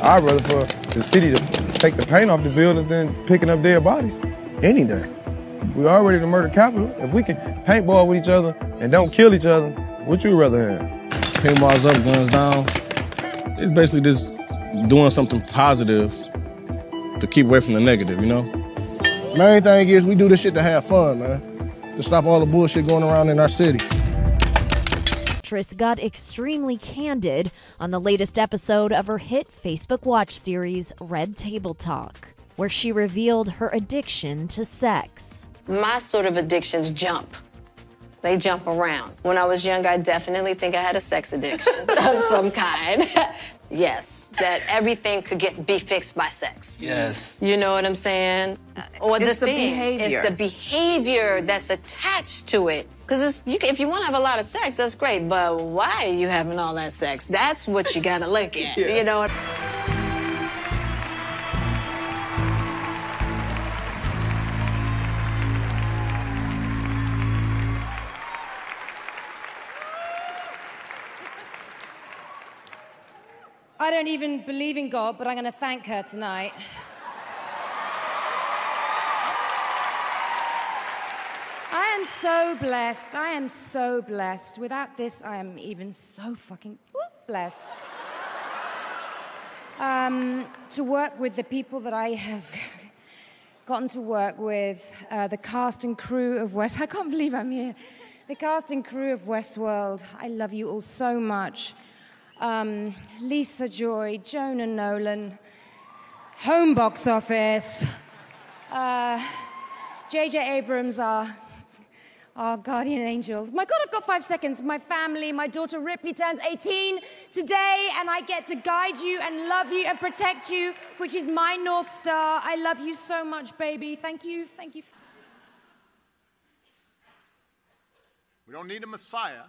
I'd rather for the city to take the paint off the buildings than picking up dead bodies any day. We already the murder capital. If we can paintball with each other and don't kill each other, what you rather have? Paintballs up, guns down. It's basically just doing something positive to keep away from the negative, you know? Main thing is we do this shit to have fun, man. To stop all the bullshit going around in our city. Actress got extremely candid on the latest episode of her hit Facebook Watch series, Red Table Talk, where she revealed her addiction to sex. My sort of addictions jump. They jump around. When I was young, I definitely think I had a sex addiction of some kind. Yes, that everything could be fixed by sex. Yes. You know what I'm saying? It's the behavior. It's the behavior that's attached to it. Because if you want to have a lot of sex, that's great, but why are you having all that sex? That's what you gotta look at, you know? I don't even believe in God, but I'm going to thank her tonight. I am so blessed. I am so blessed. Without this, I am even so fucking blessed. To work with the people that I have gotten to work with, the cast and crew of I can't believe I'm here. The cast and crew of Westworld. I love you all so much. Lisa Joy, Jonah Nolan, home box office, J.J. Abrams, our guardian angels. My God, I've got 5 seconds. My family, my daughter Ripley turns 18 today, and I get to guide you and love you and protect you, which is my North Star. I love you so much, baby. Thank you, thank you. We don't need a Messiah.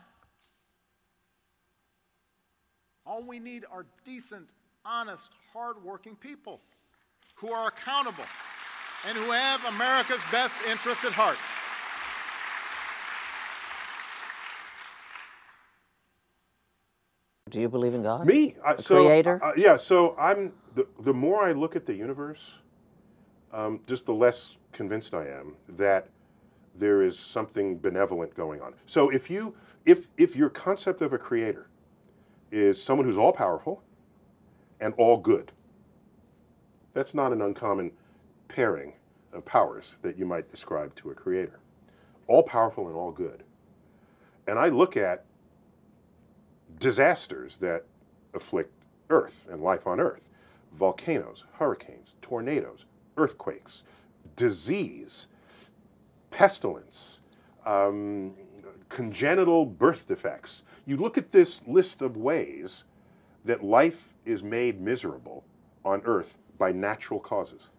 All we need are decent, honest, hard-working people who are accountable and who have America's best interests at heart. Do you believe in God? Me? Creator? Yeah, so the more I look at the universe, just the less convinced I am that there is something benevolent going on. So if your concept of a creator is someone who's all-powerful and all good, that's not an uncommon pairing of powers that you might ascribe to a creator. All-powerful and all good. And I look at disasters that afflict Earth and life on Earth. Volcanoes, hurricanes, tornadoes, earthquakes, disease, pestilence, congenital birth defects. You look at this list of ways that life is made miserable on Earth by natural causes.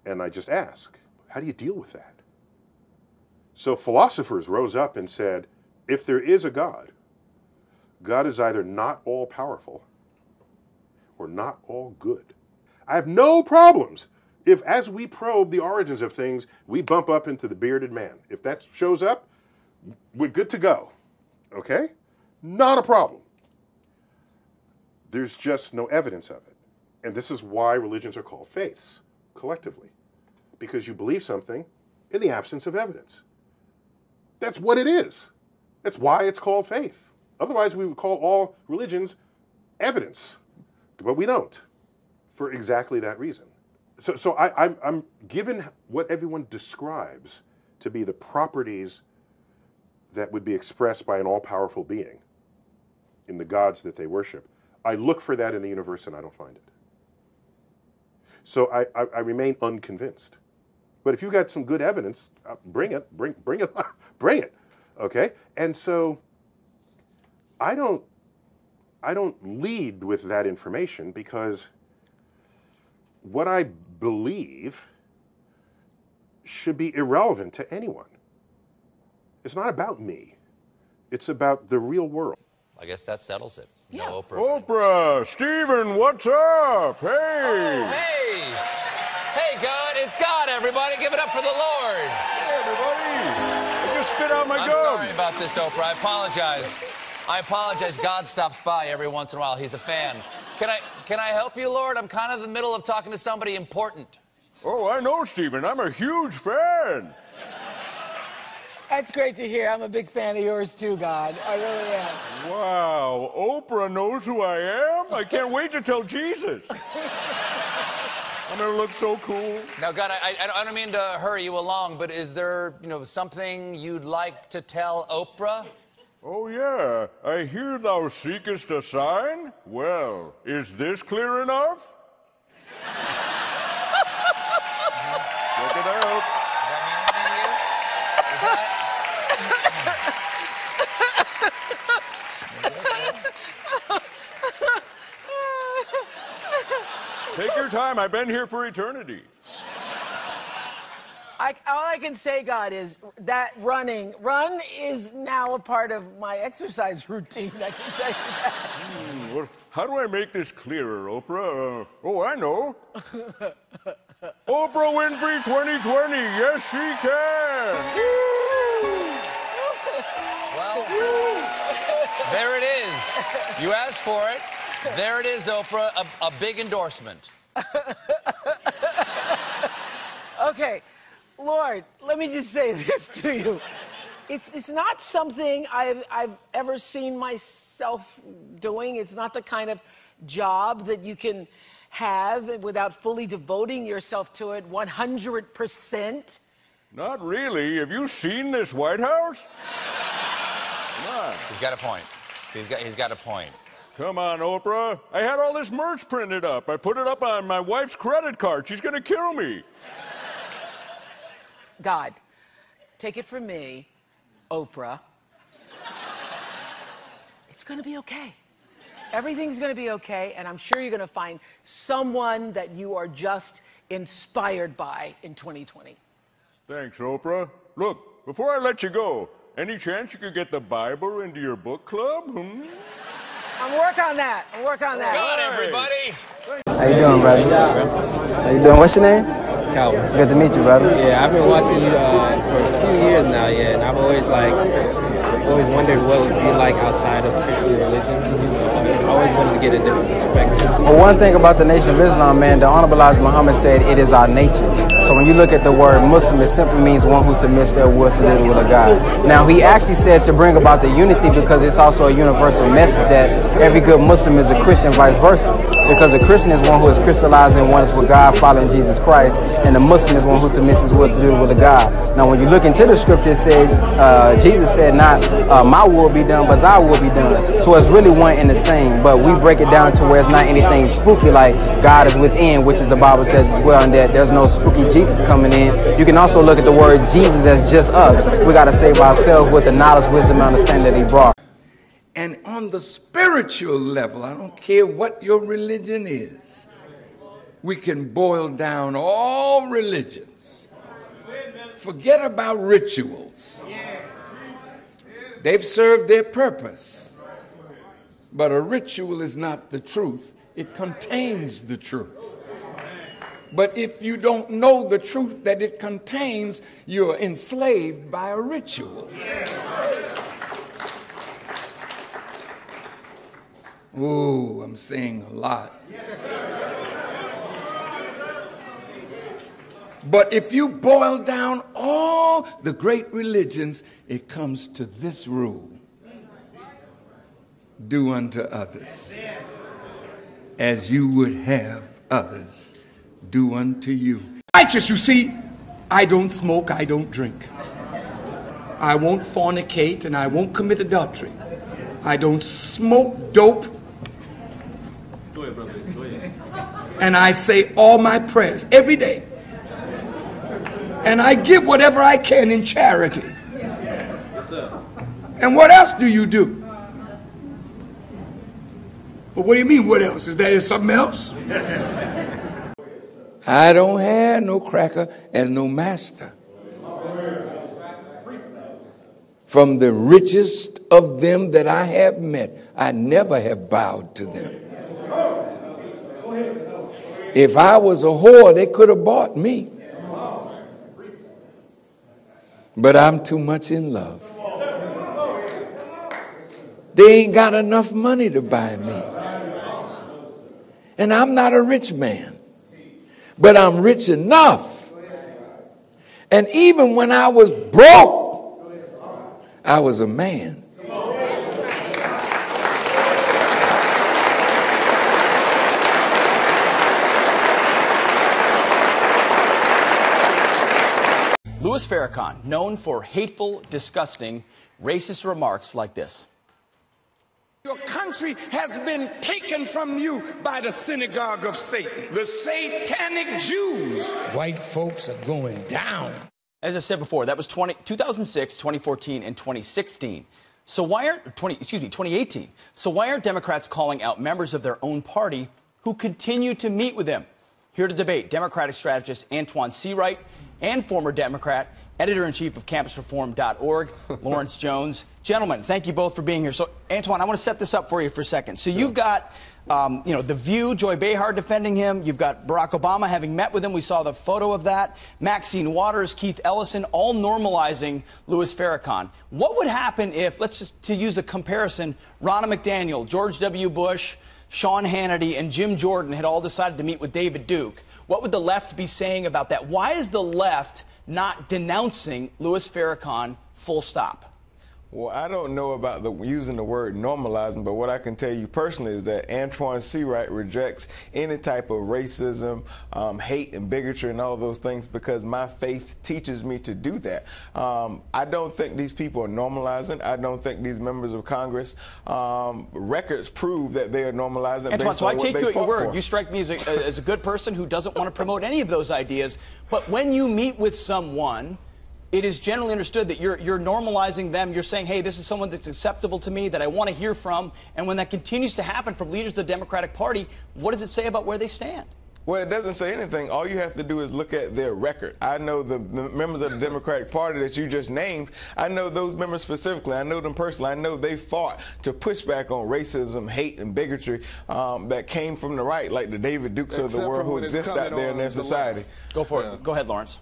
And I just ask, how do you deal with that? So philosophers rose up and said, if there is a God, God is either not all-powerful or not all good. I have no problems if, as we probe the origins of things, we bump up into the bearded man. If that shows up, we're good to go, okay? Not a problem. There's just no evidence of it. And this is why religions are called faiths, collectively, because you believe something in the absence of evidence. That's what it is. That's why it's called faith. Otherwise, we would call all religions evidence, but we don't, for exactly that reason. So I'm given what everyone describes to be the properties that would be expressed by an all-powerful being in the gods that they worship. I look for that in the universe and I don't find it. So I remain unconvinced. But if you've got some good evidence, bring it, bring it, bring it, okay? And so I don't lead with that information because what I believe should be irrelevant to anyone. It's not about me. It's about the real world. I guess that settles it. Yeah. No Oprah. Oprah, Steven, what's up? Hey. Oh, hey. Hey, God, it's God, everybody. Give it up for the Lord. Hey, everybody. I just spit out my gum. I'm sorry about this, Oprah. I apologize. I apologize. God stops by every once in a while. He's a fan. Can I help you, Lord? I'm kind of in the middle of talking to somebody important. Oh, I know, Stephen. I'm a huge fan. That's great to hear. I'm a big fan of yours too, God. I really am. Wow, Oprah knows who I am? I can't wait to tell Jesus. I'm gonna look so cool. Now, God, I don't mean to hurry you along, but is there, something you'd like to tell Oprah? Oh, yeah. I hear thou seekest a sign? Well, is this clear enough? Check it out. Take your time. I've been here for eternity. All I can say, God, is that run is now a part of my exercise routine. I can tell you that. Well, how do I make this clearer, Oprah? Oh, I know. Oprah Winfrey 2020. Yes, she can. Well, there it is. You asked for it. There it is, Oprah. A big endorsement. Okay. Lord, let me just say this to you. It's not something I've ever seen myself doing. It's not the kind of job that you can have without fully devoting yourself to it 100%. Not really. Have you seen this White House? Come on. He's got a point. He's got a point. Come on, Oprah. I had all this merch printed up. I put it up on my wife's credit card. She's gonna kill me. God, take it from me, Oprah. It's gonna be okay. Everything's gonna be okay, and I'm sure you're gonna find someone that you are just inspired by in 2020. Thanks, Oprah. Look, before I let you go, any chance you could get the Bible into your book club? I'm working on that. God, everybody. How you doing, brother? How you doing? What's your name? Calvin. Good to meet you, brother. Yeah, I've been watching you for a few years now, yeah, and I've always wondered what it would be like outside of Christian religion. I always wanted to get a different perspective. Well, one thing about the Nation of Islam, man, the Honorable Elijah Muhammad said it is our nature. So when you look at the word Muslim, it simply means one who submits their will to the will of God. Now, he actually said to bring about the unity because it's also a universal message that every good Muslim is a Christian, vice versa. Because a Christian is one who is crystallized in oneness with God, following Jesus Christ, and the Muslim is one who submits his will to the will of God. Now, when you look into the scripture, it said, Jesus said, not my will be done, but thy will be done. So it's really one and the same, but we break it down to where it's not anything spooky, like God is within, which is the Bible says as well, and that there's no spooky Jesus coming in. You can also look at the word Jesus as just us. We got to save ourselves with the knowledge, wisdom, and understanding that he brought. And on the spiritual level, I don't care what your religion is, we can boil down all religions. Forget about rituals. They've served their purpose. But a ritual is not the truth. It contains the truth. But if you don't know the truth that it contains, you're enslaved by a ritual. Ooh, I'm saying a lot. But if you boil down all the great religions, it comes to this rule. Do unto others as you would have others do unto you. Righteous, you see, I don't smoke, I don't drink. I won't fornicate and I won't commit adultery. I don't smoke dope. Go ahead, brother. Go ahead. And I say all my prayers every day. And I give whatever I can in charity. Yes, sir. And what else do you do? Well, what do you mean, what else? Is there something else? I don't have no cracker as no master. From the richest of them that I have met, I never have bowed to them. If I was a whore, they could have bought me. But I'm too much in love. They ain't got enough money to buy me. And I'm not a rich man, but I'm rich enough. And even when I was broke, I was a man. Louis Farrakhan, known for hateful, disgusting, racist remarks like this. Your country has been taken from you by the synagogue of Satan, the satanic Jews. White folks are going down. As I said before, that was 2006, 2014, and 2016. So why aren't 2018? So why aren't Democrats calling out members of their own party who continue to meet with them? Here to debate, Democratic strategist Antoine Seawright and former Democrat, editor-in-chief of campusreform.org, Lawrence Jones. Gentlemen, thank you both for being here. So, Antoine, I want to set this up for you for a second. So you've got, The View, Joy Behar defending him. You've got Barack Obama having met with him. We saw the photo of that. Maxine Waters, Keith Ellison, all normalizing Louis Farrakhan. What would happen if, let's just to use a comparison, Ronna McDaniel, George W. Bush, Sean Hannity, and Jim Jordan had all decided to meet with David Duke? What would the left be saying about that? Why is the left not denouncing Louis Farrakhan full stop? Well, I don't know about using the word normalizing, but what I can tell you personally is that Antoine Seawright rejects any type of racism, hate and bigotry and all those things because my faith teaches me to do that. I don't think these people are normalizing. I don't think these members of Congress, records prove that they are normalizing. Antoine, so I take you at your word. You strike me as a good person who doesn't want to promote any of those ideas. But when you meet with someone, it is generally understood that you're normalizing them. You're saying, hey, this is someone that's acceptable to me, that I want to hear from. And when that continues to happen from leaders of the Democratic Party, what does it say about where they stand? Well, it doesn't say anything. All you have to do is look at their record. I know the members of the Democratic Party that you just named. I know those members specifically. I know them personally. I know they fought to push back on racism, hate, and bigotry that came from the right, like the David Dukes of the world who exist out there in their society. Go for it. Go ahead, Lawrence.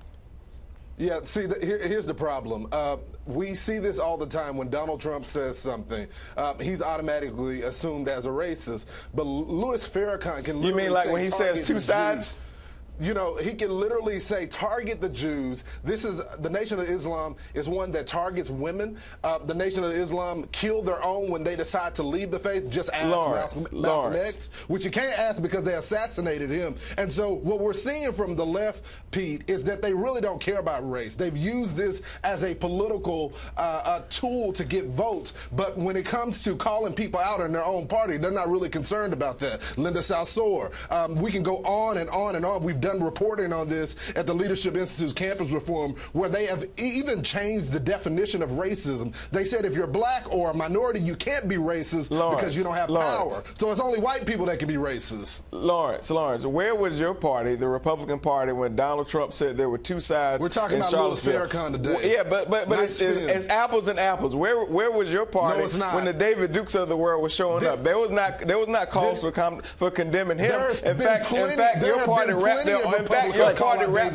Yeah, see, here's the problem. We see this all the time when Donald Trump says something. He's automatically assumed as a racist. But Louis Farrakhan can literally You mean like say, when he says two sides? You know, he can literally say, target the Jews. This is, the Nation of Islam is one that targets women. The Nation of Islam killed their own when they decide to leave the faith. Just ask Malcolm X, which you can't ask because they assassinated him. And so what we're seeing from the left, Pete, is that they really don't care about race. They've used this as a political tool to get votes. But when it comes to calling people out in their own party, they're not really concerned about that. Linda Salsour. We can go on and on and on. We've done reporting on this at the Leadership Institute's Campus Reform, where they have even changed the definition of racism. They said if you're black or a minority, you can't be racist because you don't have power. So it's only white people that can be racist. Lawrence, where was your party, the Republican Party, when Donald Trump said there were two sides? We're talking about Louis Farrakhan today. Yeah, but nice it's apples and apples. Where was your party when the David Dukes of the world was showing up? There was not calls for condemning him. In fact, your party wrapped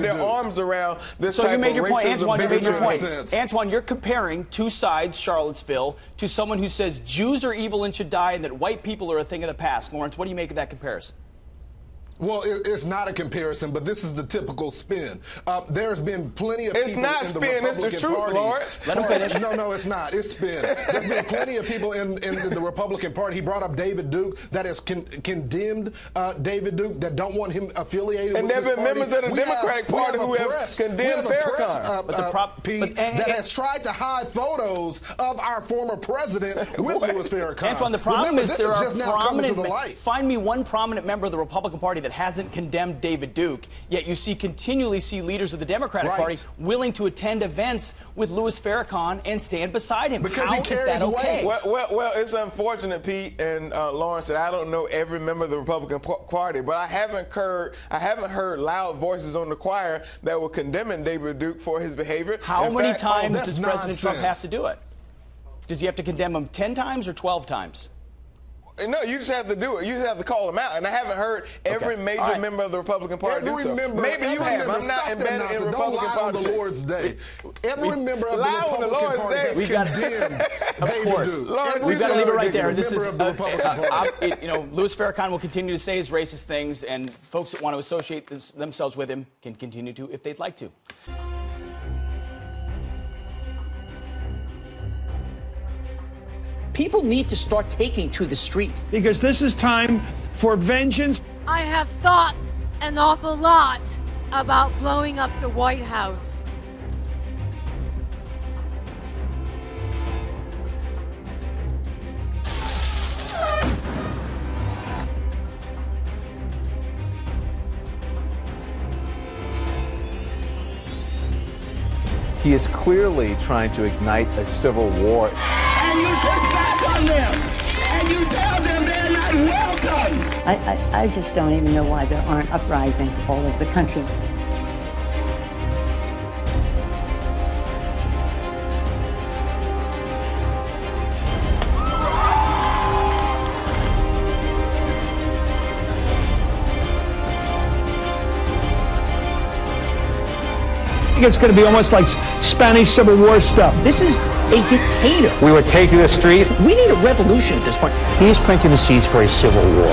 their arms around this type of racism. So you made your point, Antoine. You made your point. Antoine, you're comparing two sides, Charlottesville, to someone who says Jews are evil and should die, and that white people are a thing of the past. Lawrence, what do you make of that comparison? Well, it's not a comparison, but this is the typical spin. There's been plenty of people in the Republican Party. It's the truth, Lawrence. Let him finish. No, it's not. It's spin. There's been plenty of people in the Republican Party. He brought up David Duke that has condemned David Duke, that don't want him affiliated with this party. And there have been members of the Democratic Party who have condemned Farrakhan. That has tried to hide photos of our former president with Louis Farrakhan. Antoine, the problem is there are prominent. Find me one prominent member of the Republican Party that hasn't condemned David Duke, yet you continually see leaders of the Democratic Party willing to attend events with Louis Farrakhan and stand beside him. Because How is that okay? Well, it's unfortunate, Pete and Lawrence, that I don't know every member of the Republican Party, but I haven't heard loud voices on the choir that were condemning David Duke for his behavior. How many times does President Trump have to do it? Does he have to condemn him 10 times or 12 times? No, you just have to do it. You just have to call them out. And I haven't heard every major member of the Republican Party do so. Maybe you have. I'm not embedded in Republican politics. On the Lord's Day. Every member of the Republican Party has condemned Of course. We've got to leave it right there. This is, Louis Farrakhan will continue to say his racist things, and folks that want to associate themselves with him can continue to if they'd like to. People need to start taking to the streets. Because this is time for vengeance. I have thought an awful lot about blowing up the White House. He is clearly trying to ignite a civil war. And you push back on them, and you tell them they're not welcome. I just don't even know why there aren't uprisings all over the country. It's going to be almost like Spanish Civil War stuff. This is a dictator. We would take to the streets. We need a revolution at this point. He's planting the seeds for a civil war.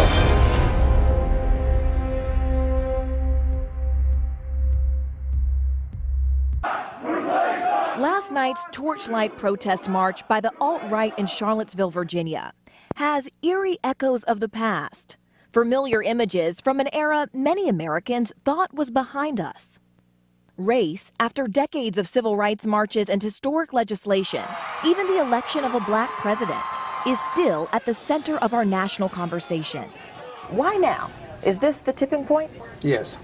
Last night's torchlight protest march by the alt-right in Charlottesville, Virginia, has eerie echoes of the past. Familiar images from an era many Americans thought was behind us. Race, after decades of civil rights marches and historic legislation, even the election of a black president, is still at the center of our national conversation. Why now? Is this the tipping point? Yes.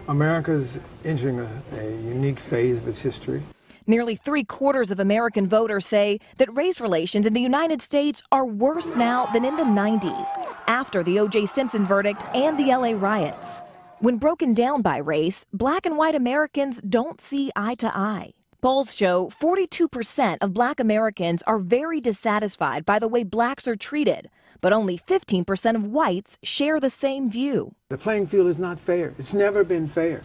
America's entering a unique phase of its history. Nearly 3/4 of American voters say that race relations in the United States are worse now than in the 90s, after the O.J. Simpson verdict and the LA riots. When broken down by race, black and white Americans don't see eye to eye. Polls show 42% of black Americans are very dissatisfied by the way blacks are treated, but only 15% of whites share the same view. The playing field is not fair. It's never been fair.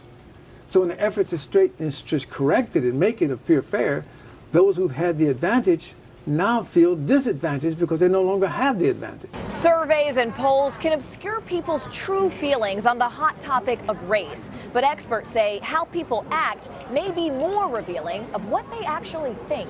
So in the effort to correct it and make it appear fair, those who've had the advantage now feel disadvantaged because they no longer have the advantage. Surveys and polls can obscure people's true feelings on the hot topic of race, but experts say how people act may be more revealing of what they actually think.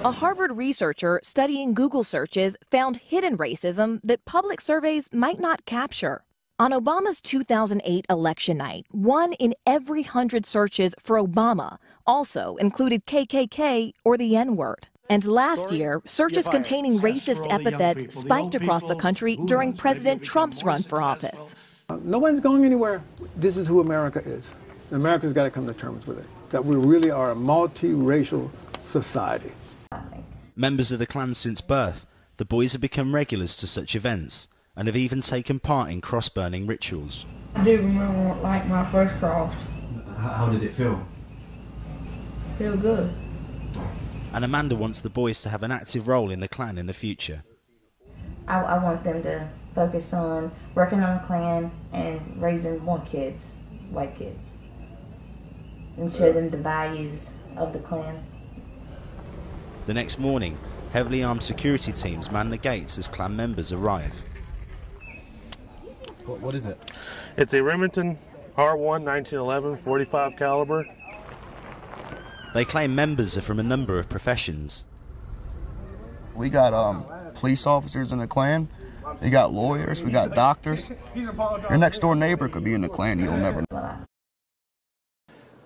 A Harvard researcher studying Google searches found hidden racism that public surveys might not capture. On Obama's 2008 election night, 1 in every 100 searches for Obama also included KKK or the N-word. And last year, searches containing racist epithets spiked across the country during President Trump's run for office. No one's going anywhere. This is who America is. America's got to come to terms with it, that we really are a multiracial society. Members of the clan since birth, the boys have become regulars to such events and have even taken part in cross-burning rituals. I do remember like my first cross. How did it feel? Feel good. And Amanda wants the boys to have an active role in the clan in the future. I want them to focus on working on the clan and raising more kids, white kids, and show them the values of the clan. The next morning, heavily armed security teams man the gates as clan members arrive. What is it? It's a Remington R1 1911 45 caliber. They claim members are from a number of professions. We got police officers in the clan, we got lawyers, we got doctors. Your next door neighbor could be in the clan, you'll never know.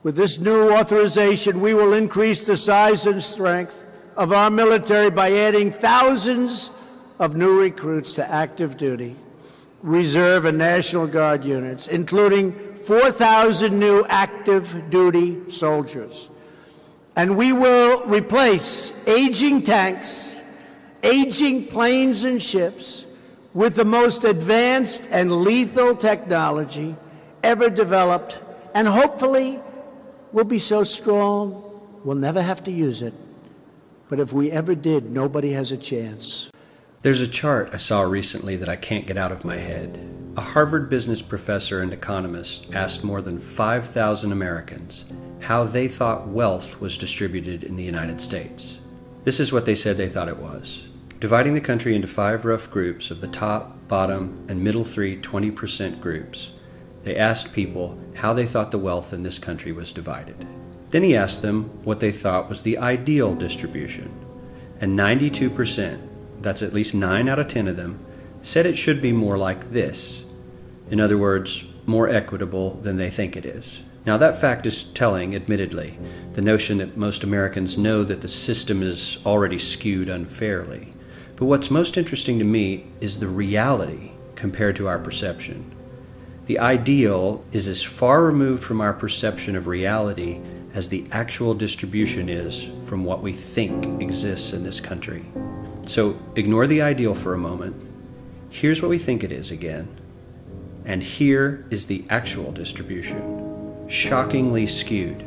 With this new authorization, we will increase the size and strength of our military by adding thousands of new recruits to active duty, reserve and National Guard units, including 4,000 new active duty soldiers. And we will replace aging tanks, aging planes and ships with the most advanced and lethal technology ever developed, and hopefully we'll be so strong we'll never have to use it. But if we ever did, nobody has a chance. There's a chart I saw recently that I can't get out of my head. A Harvard business professor and economist asked more than 5,000 Americans how they thought wealth was distributed in the United States. This is what they said they thought it was. Dividing the country into 5 rough groups of the top, bottom, and middle 3 20% groups, they asked people how they thought the wealth in this country was divided. Then he asked them what they thought was the ideal distribution. And 92%, that's at least 9 out of 10 of them, said it should be more like this. In other words, more equitable than they think it is. Now that fact is telling, admittedly, the notion that most Americans know that the system is already skewed unfairly. But what's most interesting to me is the reality compared to our perception. The ideal is as far removed from our perception of reality as the actual distribution is from what we think exists in this country. So ignore the ideal for a moment. Here's what we think it is again. And here is the actual distribution. Shockingly skewed.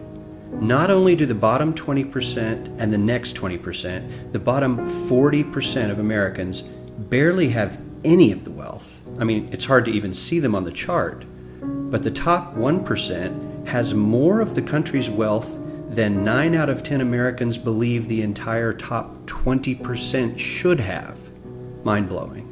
Not only do the bottom 20% and the next 20%, the bottom 40% of Americans barely have any of the wealth. I mean, it's hard to even see them on the chart. But the top 1% has more of the country's wealth than 9 out of 10 Americans believe the entire top 20% should have. Mind-blowing.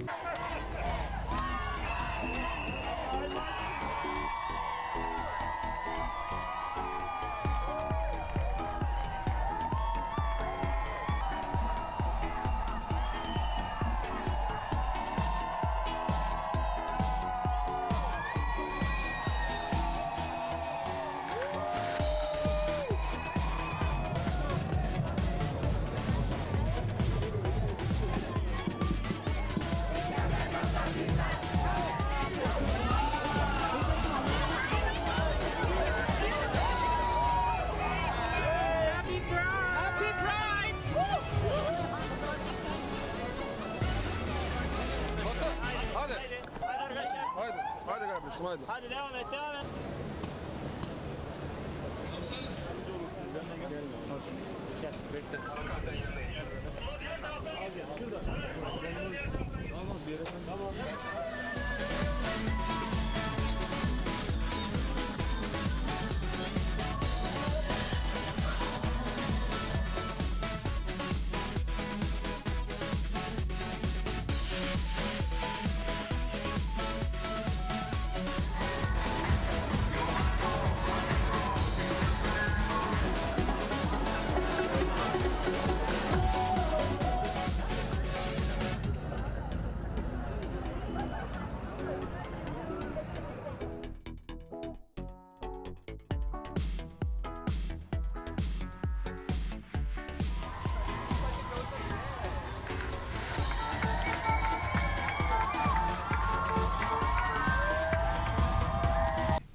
Hadi devam et, devam et.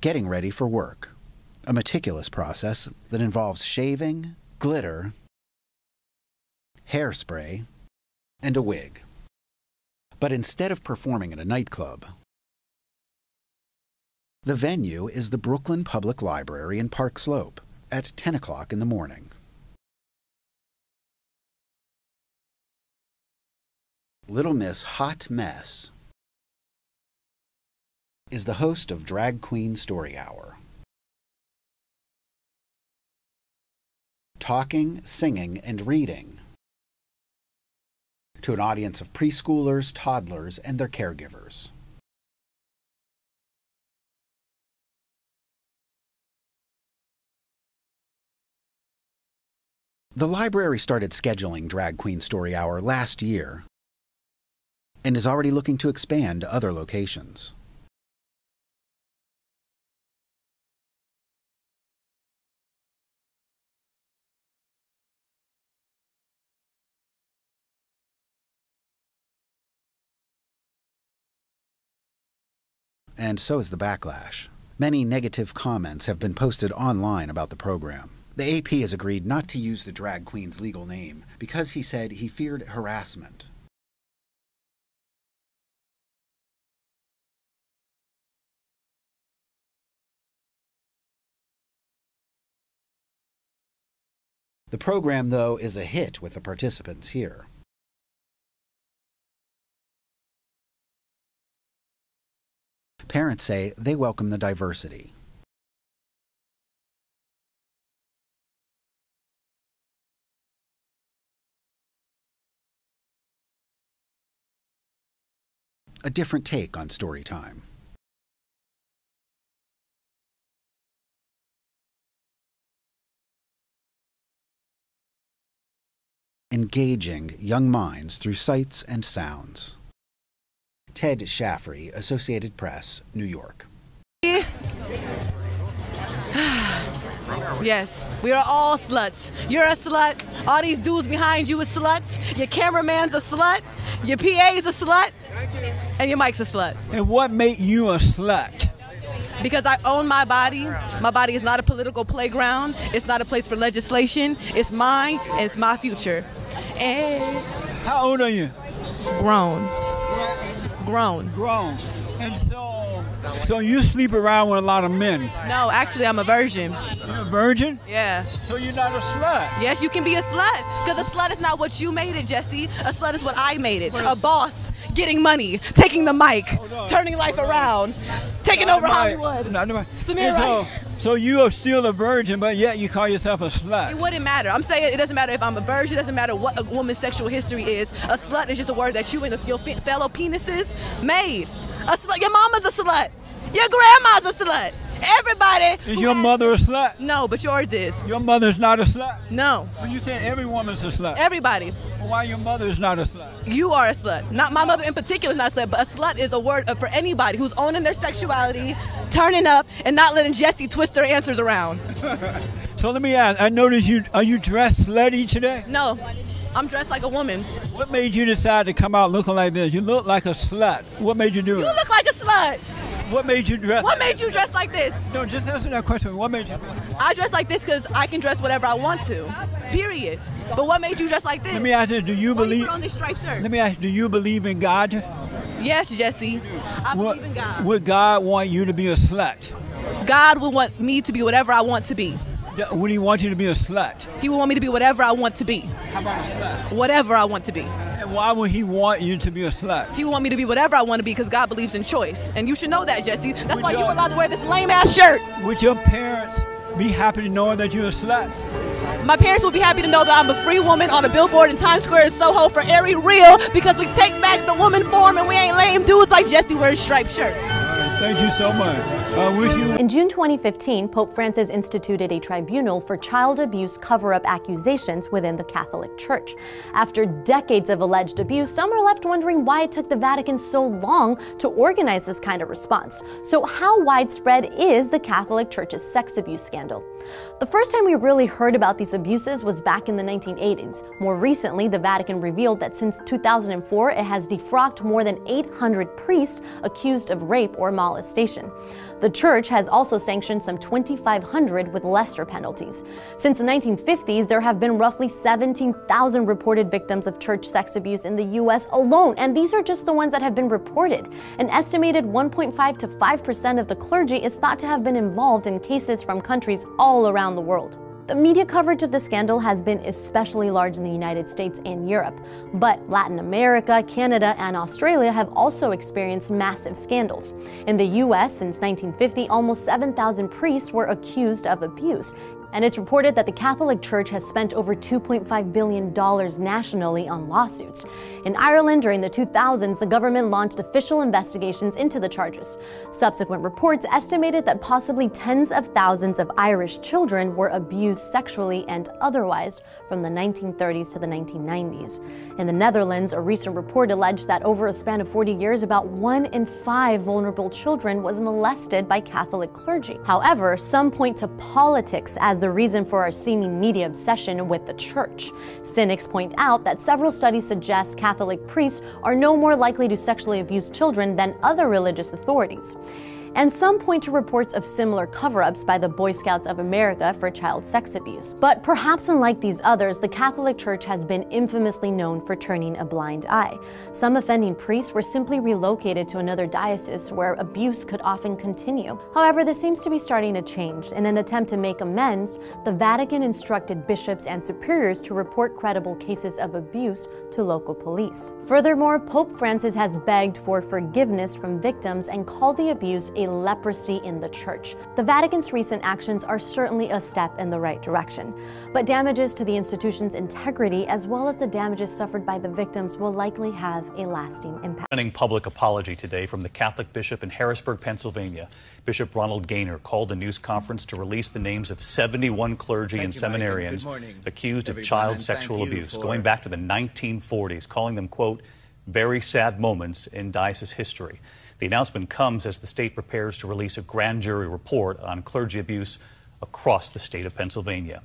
Getting ready for work, a meticulous process that involves shaving, glitter, hairspray, and a wig. But instead of performing at a nightclub, the venue is the Brooklyn Public Library in Park Slope at 10 o'clock in the morning. Little Miss Hot Mess is the host of Drag Queen Story Hour. Talking, singing, and reading to an audience of preschoolers, toddlers, and their caregivers. The library started scheduling Drag Queen Story Hour last year and is already looking to expand to other locations. And so is the backlash. Many negative comments have been posted online about the program. The AP has agreed not to use the drag queen's legal name because he said he feared harassment. The program, though, is a hit with the participants here. Parents say they welcome the diversity. A different take on story time. Engaging young minds through sights and sounds. Ted Shaffrey, Associated Press, New York. Yes, we are all sluts. You're a slut. All these dudes behind you are sluts. Your cameraman's a slut. Your PA's a slut. And your mic's a slut. And what made you a slut? Because I own my body. My body is not a political playground. It's not a place for legislation. It's mine and it's my future. And how old are you? Grown. Grown. Grown. And so you sleep around with a lot of men? No, actually I'm a virgin. You're a virgin? Yeah. So you're not a slut? Yes, you can be a slut. Because a slut is not what you made it, Jesse. A slut is what I made it. A boss, getting money, taking the mic, turning life around, taking over Hollywood. So you are still a virgin, but yet you call yourself a slut. It wouldn't matter. I'm saying it doesn't matter if I'm a virgin. It doesn't matter what a woman's sexual history is. A slut is just a word that you and your fellow penises made. A slut. Your mama's a slut. Your grandma's a slut. Everybody. Is your mother a slut? No, but yours is. Your mother's not a slut? No. But you said every woman's a slut. Everybody. Well, why your mother's not a slut? You are a slut. Not my mother in particular is not a slut, but a slut is a word for anybody who's owning their sexuality, turning up, and not letting Jesse twist their answers around. So let me ask, I noticed are you dressed slutty today? No. I'm dressed like a woman. What made you decide to come out looking like this? You look like a slut. What made you do it? You look like a slut. What made you dress? What made you dress like this? No, just answer that question. What made you dress? I dress like this because I can dress whatever I want to. Period. But what made you dress like this? Let me ask you, do you believe? You put on this striped shirt? Let me ask you, do you believe in God? Yes, Jesse. I believe in God. Would God want you to be a slut? God would want me to be whatever I want to be. Would he want you to be a slut? He would want me to be whatever I want to be. How about a slut? Whatever I want to be. And why would he want you to be a slut? He would want me to be whatever I want to be because God believes in choice. And you should know that, Jesse. That's why you're allowed to wear this lame-ass shirt. Would your parents be happy to know that you're a slut? My parents would be happy to know that I'm a free woman on a billboard in Times Square in Soho for every real because we take back the woman form and we ain't lame dudes like Jesse wearing striped shirts. Thank you so much. In June 2015, Pope Francis instituted a tribunal for child abuse cover-up accusations within the Catholic Church. After decades of alleged abuse, some are left wondering why it took the Vatican so long to organize this kind of response. So how widespread is the Catholic Church's sex abuse scandal? The first time we really heard about these abuses was back in the 1980s. More recently, the Vatican revealed that since 2004, it has defrocked more than 800 priests accused of rape or molestation. The Church has also sanctioned some 2,500 with lesser penalties. Since the 1950s, there have been roughly 17,000 reported victims of church sex abuse in the U.S. alone, and these are just the ones that have been reported. An estimated 1.5 to 5% of the clergy is thought to have been involved in cases from countries all around the world. The media coverage of the scandal has been especially large in the United States and Europe, but Latin America, Canada, and Australia have also experienced massive scandals. In the U.S., since 1950, almost 7,000 priests were accused of abuse. And it's reported that the Catholic Church has spent over $2.5 billion nationally on lawsuits. In Ireland, during the 2000s, the government launched official investigations into the charges. Subsequent reports estimated that possibly tens of thousands of Irish children were abused sexually and otherwise from the 1930s to the 1990s. In the Netherlands, a recent report alleged that over a span of 40 years, about 1 in 5 vulnerable children was molested by Catholic clergy. However, some point to politics as the reason for our seeming media obsession with the church. Cynics point out that several studies suggest Catholic priests are no more likely to sexually abuse children than other religious authorities. and some point to reports of similar cover-ups by the Boy Scouts of America for child sex abuse. But perhaps unlike these others, the Catholic Church has been infamously known for turning a blind eye. Some offending priests were simply relocated to another diocese where abuse could often continue. However, this seems to be starting to change. In an attempt to make amends, the Vatican instructed bishops and superiors to report credible cases of abuse to local police. Furthermore, Pope Francis has begged for forgiveness from victims and called the abuse a leprosy in the Church. The Vatican's recent actions are certainly a step in the right direction, but damages to the institution's integrity as well as the damages suffered by the victims will likely have a lasting impact. Public apology today from the Catholic bishop in Harrisburg, Pennsylvania. Bishop Ronald Gaynor called a news conference to release the names of 71 clergy and seminarians accused of child sexual abuse going back to the 1940s, calling them, quote, very sad moments in diocese history. The announcement comes as the state prepares to release a grand jury report on clergy abuse across the state of Pennsylvania.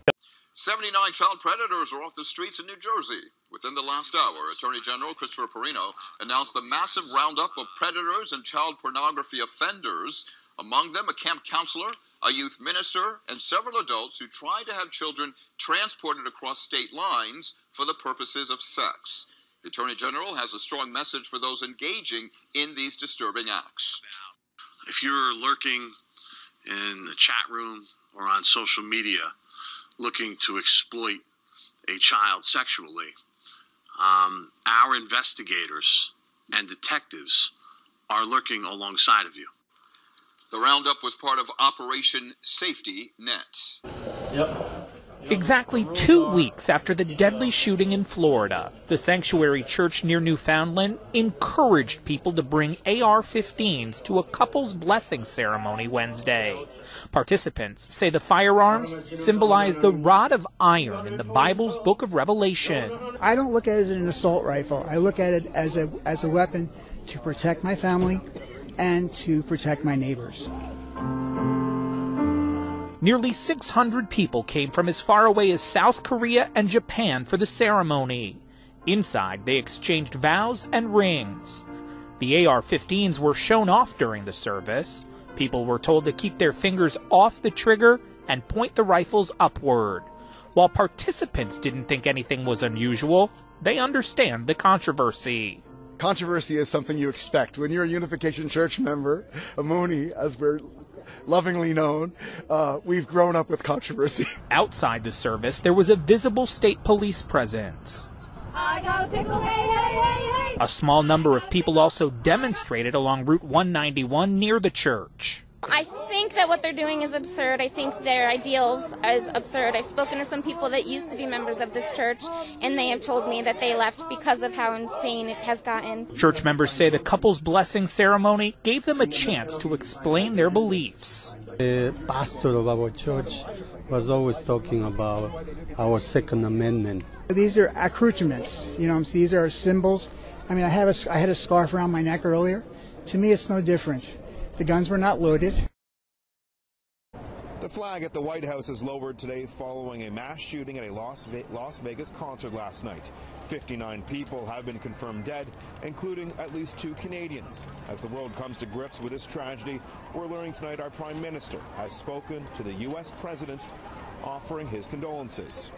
79 child predators are off the streets in New Jersey. Within the last hour, Attorney General Christopher Perino announced the massive roundup of predators and child pornography offenders, among them a camp counselor, a youth minister, and several adults who tried to have children transported across state lines for the purposes of sex. The Attorney General has a strong message for those engaging in these disturbing acts. If you're lurking in the chat room or on social media looking to exploit a child sexually, our investigators and detectives are lurking alongside of you. The roundup was part of Operation Safety Net. Exactly 2 weeks after the deadly shooting in Florida, the sanctuary church near Newfoundland encouraged people to bring AR-15s to a couple's blessing ceremony Wednesday. Participants say the firearms symbolize the rod of iron in the Bible's book of Revelation. I don't look at it as an assault rifle. I look at it as a weapon to protect my family and to protect my neighbors. Nearly 600 people came from as far away as South Korea and Japan for the ceremony. Inside, they exchanged vows and rings. The AR-15s were shown off during the service. People were told to keep their fingers off the trigger and point the rifles upward. While participants didn't think anything was unusual, they understand the controversy. Controversy is something you expect. When you're a Unification Church member, a Mooney, as we're lovingly known, we've grown up with controversy. Outside the service, there was a visible state police presence. I got a pickle, hey, hey, hey, hey. A small number of people also demonstrated along Route 191 near the church. I think that what they're doing is absurd. I think their ideals is absurd. I've spoken to some people that used to be members of this church, and they have told me that they left because of how insane it has gotten. Church members say the couple's blessing ceremony gave them a chance to explain their beliefs. The pastor of our church was always talking about our Second Amendment. These are accoutrements, these are symbols. I mean, I had a scarf around my neck earlier. To me, it's no different. The guns were not loaded. The flag at the White House is lowered today following a mass shooting at a Las Vegas concert last night. 59 people have been confirmed dead, including at least 2 Canadians. As the world comes to grips with this tragedy, we're learning tonight our Prime Minister has spoken to the U.S. President, offering his condolences.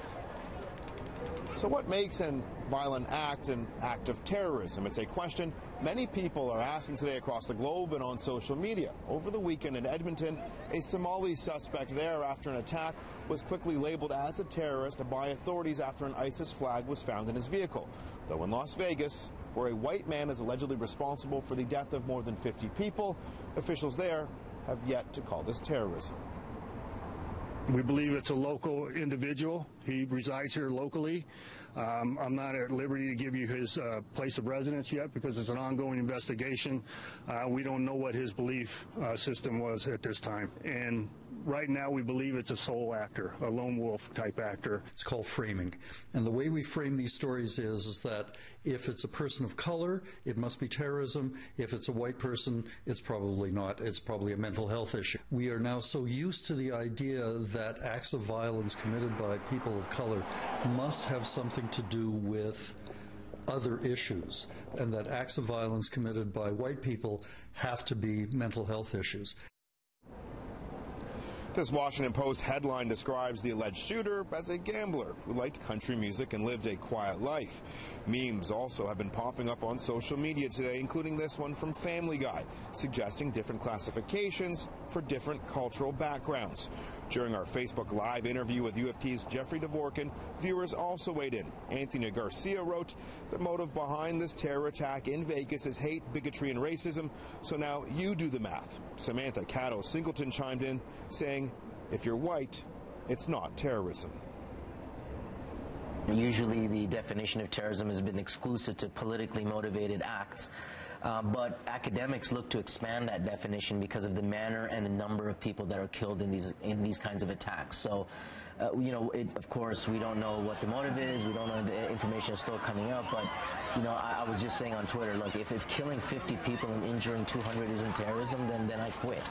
So what makes a violent act an act of terrorism? It's a question many people are asking today across the globe and on social media. Over the weekend in Edmonton, a Somali suspect there after an attack was quickly labeled as a terrorist by authorities after an ISIS flag was found in his vehicle. Though in Las Vegas, where a white man is allegedly responsible for the death of more than 50 people, officials there have yet to call this terrorism. We believe it's a local individual. He resides here locally. I'm not at liberty to give you his place of residence yet because it's an ongoing investigation. We don't know what his belief system was at this time. And right now we believe it's a sole actor, a lone wolf type actor. It's called framing. And the way we frame these stories is that if it's a person of color, it must be terrorism. If it's a white person, it's probably not. It's probably a mental health issue. We are now so used to the idea that acts of violence committed by people of color must have something to do with other issues, and that acts of violence committed by white people have to be mental health issues. This Washington Post headline describes the alleged shooter as a gambler who liked country music and lived a quiet life. Memes also have been popping up on social media today, including this one from Family Guy, suggesting different classifications for different cultural backgrounds. During our Facebook Live interview with U of T's Jeffrey Dvorkin, viewers also weighed in. Anthony Garcia wrote, "The motive behind this terror attack in Vegas is hate, bigotry, and racism, so now you do the math." Samantha Cato Singleton chimed in, saying, "If you're white, it's not terrorism." Usually the definition of terrorism has been exclusive to politically motivated acts. But academics look to expand that definition because of the manner and the number of people that are killed in these kinds of attacks. So, you know, of course, we don't know what the motive is. We don't know, the information is still coming up. But, you know, I was just saying on Twitter, look, if killing 50 people and injuring 200 isn't terrorism, then I quit.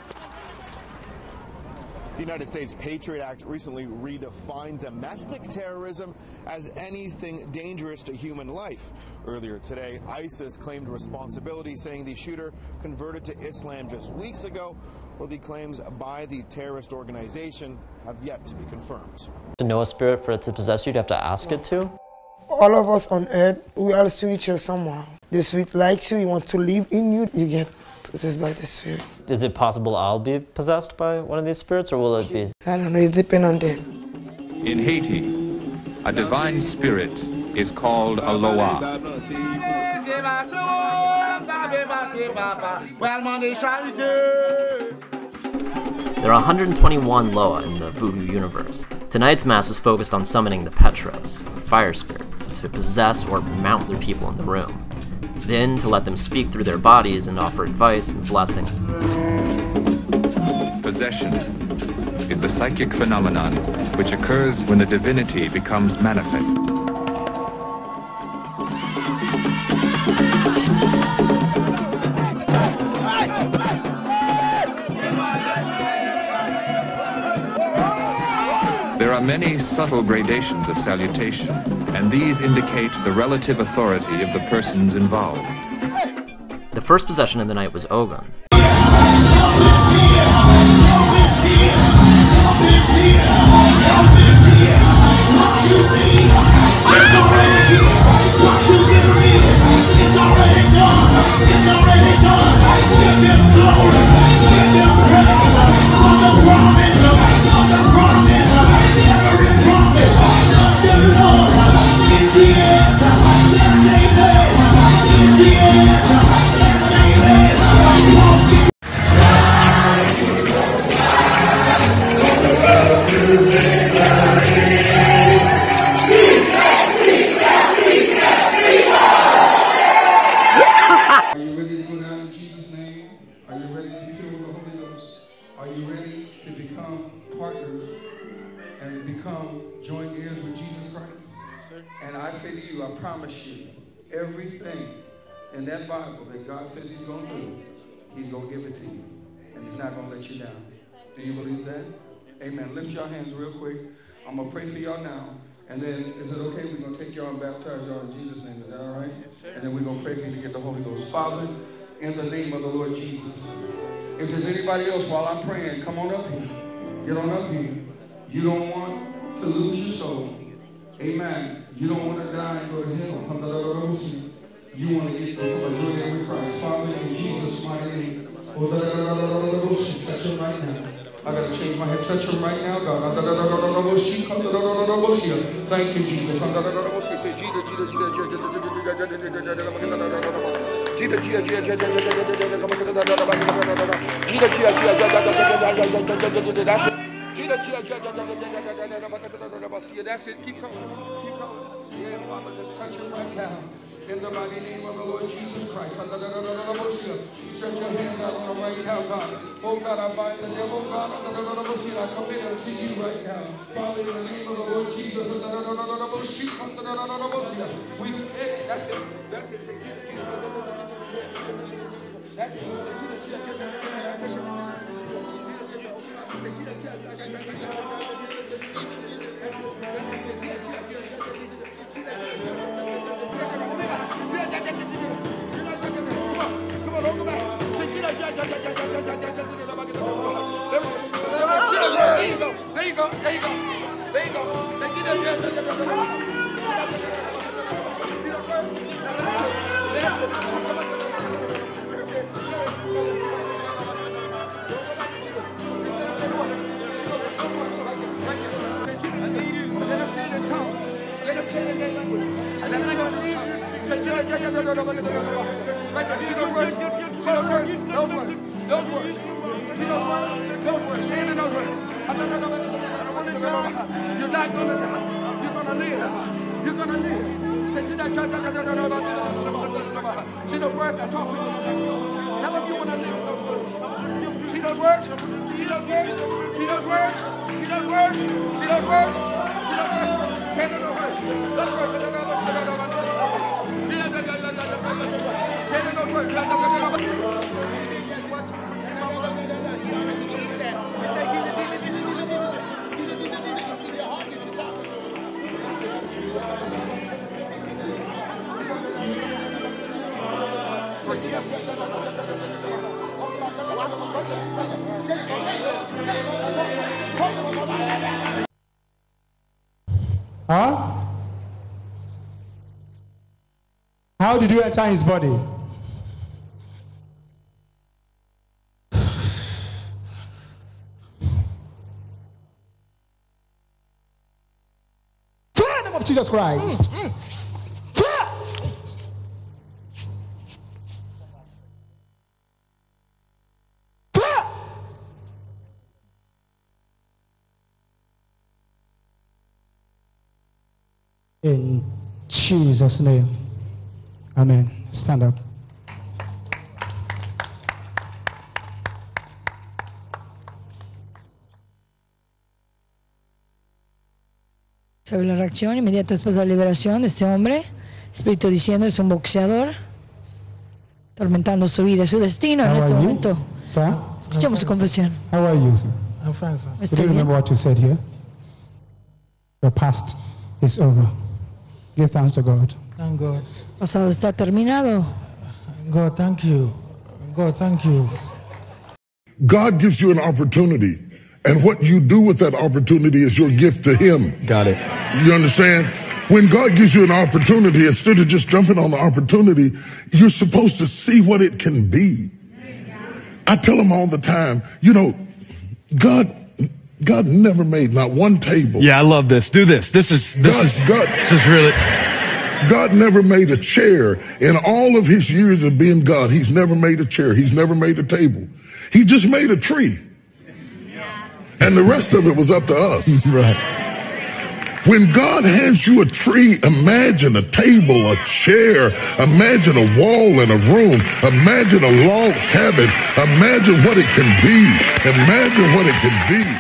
The United States Patriot Act recently redefined domestic terrorism as anything dangerous to human life. Earlier today, ISIS claimed responsibility, saying the shooter converted to Islam just weeks ago, while the claims by the terrorist organization have yet to be confirmed. To know a spirit, for it to possess you, you have to ask it to? All of us on earth, we are spiritual somehow. The spirit likes you, he wants to live in you, you get possessed by the spirit. Is it possible I'll be possessed by one of these spirits, or will it be? I don't know, it depends on them. In Haiti, a divine spirit is called a Loa. There are 121 Loa in the voodoo universe. Tonight's mass was focused on summoning the Petros, or fire spirits, to possess or mount their people in the room. Then to let them speak through their bodies and offer advice and blessing. Possession is the psychic phenomenon which occurs when the divinity becomes manifest. There are many subtle gradations of salutation, and these indicate the relative authority of the persons involved. The first possession of the night was Ogun. Everything in that Bible that God says he's going to do, he's going to give it to you. And he's not going to let you down. Do you believe that? Amen. Lift your hands real quick. I'm going to pray for y'all now. And then, is it okay? We're going to take y'all and baptize y'all in Jesus' name. Is that all right? And then we're going to pray for you to get the Holy Ghost. Father, in the name of the Lord Jesus, if there's anybody else while I'm praying, come on up here. Get on up here. You don't want to lose your soul. Amen. You don't want to die and go to hell. You want to get the joy with Christ. Father, in Jesus' mighty name. Touch him right now. I got to change my head. Touch him right now, God. Thank you, Jesus. That's it. Keep coming. Keep coming. Yeah, Father, just touch him right now. In the mighty name of the Lord Jesus Christ. Stretch your hands out on him right now, God. Oh, God, I bind the devil, God. I commit him to you right now. Father, in the name of the Lord Jesus. That's it. That's it. That's it. Huh? How did you enter his body? Fire in the name of Jesus Christ. Fire! Fire! In Jesus' name. Amen. Stand up. Sobre la reacción inmediata después de la liberación de este hombre, espíritu diciendo es un boxeador, atormentando su vida, su destino en este momento. Sir? Escuchemos su confesión. How are you, sir? I'm fine, sir. Do you remember what you said here? Your past is over. Give thanks to God. Thank God. Pasado está terminado. God, thank you. God, thank you. God gives you an opportunity, and what you do with that opportunity is your gift to Him. Got it. You understand? When God gives you an opportunity, instead of just jumping on the opportunity, you're supposed to see what it can be. I tell them all the time, you know, God never made not one table. Yeah, I love this. Do this. This is really. God never made a chair. In all of His years of being God, He's never made a chair. He's never made a table. He just made a tree. And the rest of it was up to us. Right. When God hands you a tree, imagine a table, a chair, imagine a wall in a room, imagine a log cabin, imagine what it can be, imagine what it can be.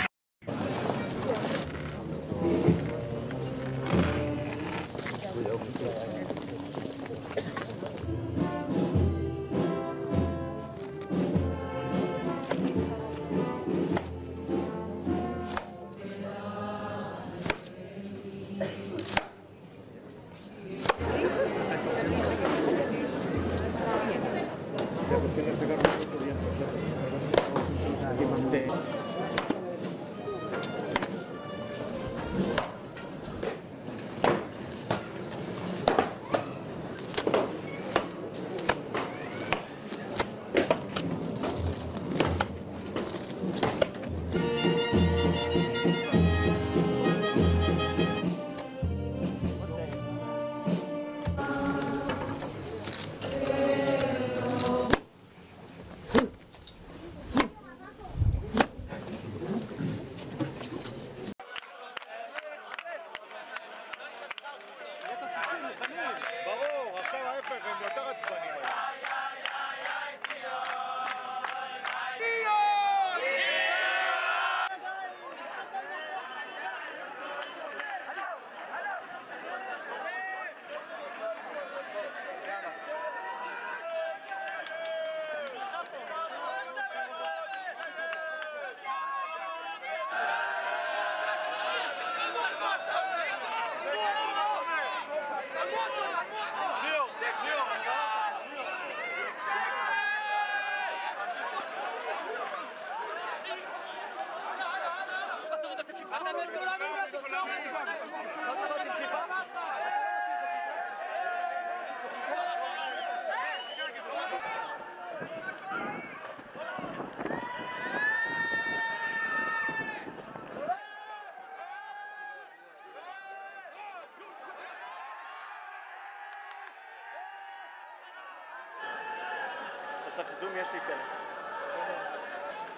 צריך זום, יש לי כאלה.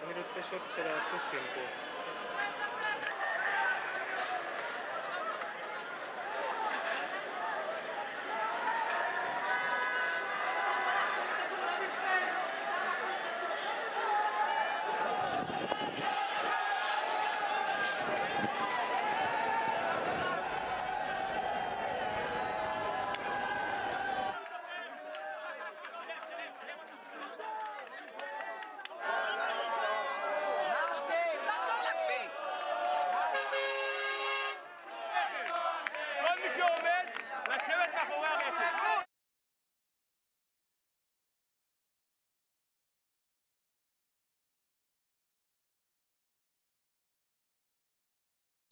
אני רוצה שוט של הסוסים פה.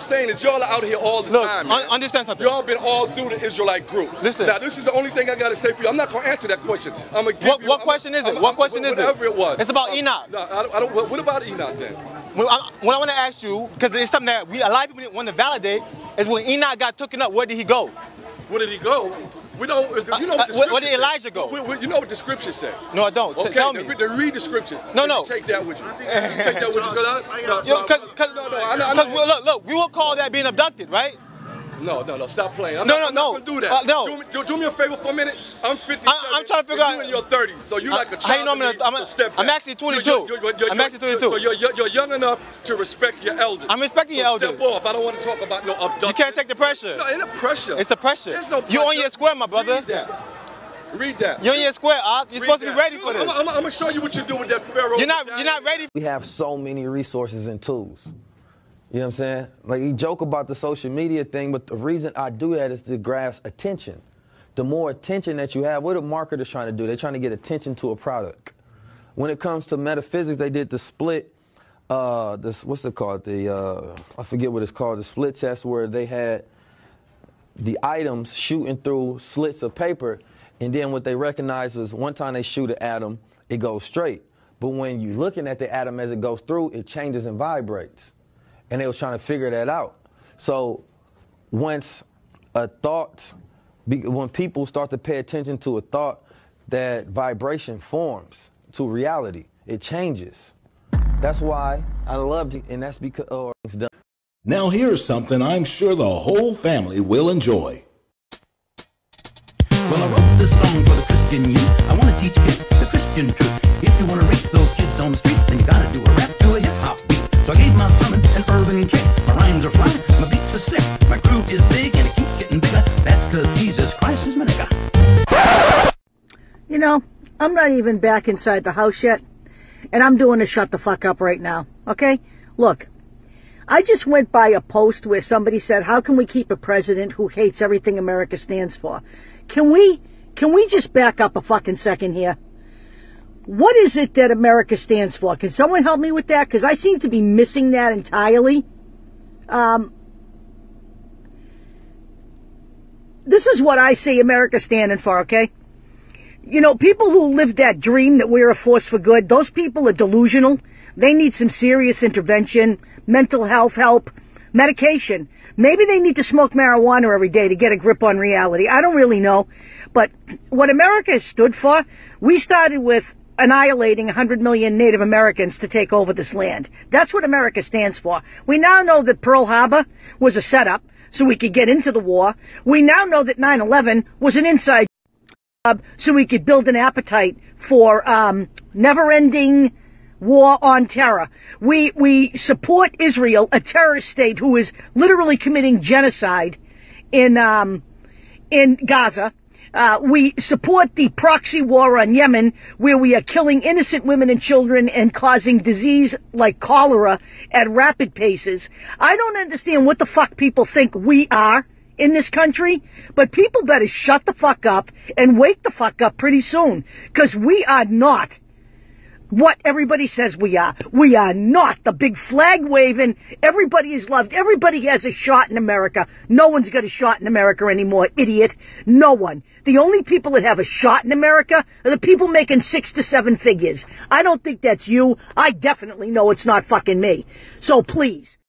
Saying is y'all are out here all the time. Look, understand something. Y'all been all through the Israelite groups. Listen. Now this is the only thing I gotta say for you. I'm not gonna answer that question. I'm gonna give you. What question is it? What question is it? Whatever it was. It's about Enoch. No, I don't. What about Enoch then? What I want to ask you, because it's something that a lot of people want to validate, is when Enoch got taken up, where did he go? Where did he go? We don't. You know what the scripture where did Elijah go? You know what the scripture says. No, I don't. Okay, tell me. Then read the scripture. No. Take that with you. Take that with you. Because look, we will call that being abducted, right? No. Stop playing. I'm not gonna do that. No. Do me a favor for a minute. I'm 57. I'm trying to figure out. You're in your 30s, so you're like a child. I'm actually 22. I'm actually 22. So you're young enough to respect your elders. I'm respecting your elders. Step off. I don't want to talk about no abduction. You can't take the pressure. No, ain't no pressure. It's the pressure. There's no pressure. You're on your square, my brother. Read that. You're on your square, Ak. You're supposed to be ready for this. I'm gonna show you what you do with that Pharaoh. You're not ready. We have so many resources and tools. You know what I'm saying? Like, you joke about the social media thing, but the reason I do that is to grasp attention. The more attention that you have, what are marketers trying to do? They're trying to get attention to a product. When it comes to metaphysics, they did the split, what's it called? I forget what it's called, the split test, where they had the items shooting through slits of paper, and then what they recognized was one time they shoot an atom, it goes straight. But when you're looking at the atom as it goes through, it changes and vibrates. And they was trying to figure that out. So once when people start to pay attention to a thought, that vibration forms to reality. It changes. That's why I loved it, and that's because it's done. Now here's something I'm sure the whole family will enjoy. Well, I wrote this song for the Christian youth. I want to teach kids the Christian truth. If you want to reach those kids on the street, then you got to do a rap to a hip-hop beat. So I gave my sermon an urban kick. My rhymes are fly, my beats are sick. My crew is big and it keeps getting bigger. That's because Jesus Christ is my nigga. You know, I'm not even back inside the house yet, and I'm doing a shut the fuck up right now, okay? Look, I just went by a post where somebody said, how can we keep a president who hates everything America stands for? Can we just back up a fucking second here? What is it that America stands for? Can someone help me with that? Because I seem to be missing that entirely. This is what I see America standing for, okay? You know, people who live that dream that we're a force for good, those people are delusional. They need some serious intervention, mental health help, medication. Maybe they need to smoke marijuana every day to get a grip on reality. I don't really know. But what America has stood for, we started with annihilating 100 million Native Americans to take over this land. That's what America stands for. We now know that Pearl Harbor was a setup so we could get into the war. We now know that 9/11 was an inside job so we could build an appetite for never-ending war on terror. We support Israel, a terrorist state who is literally committing genocide in Gaza. We support the proxy war on Yemen, where we are killing innocent women and children and causing disease like cholera at rapid paces. I don't understand what the fuck people think we are in this country, but people better shut the fuck up and wake the fuck up pretty soon, because we are not what everybody says we are. We are not the big flag waving. Everybody is loved. Everybody has a shot in America. No one's got a shot in America anymore, idiot. No one. The only people that have a shot in America are the people making 6 to 7 figures. I don't think that's you. I definitely know it's not fucking me. So please.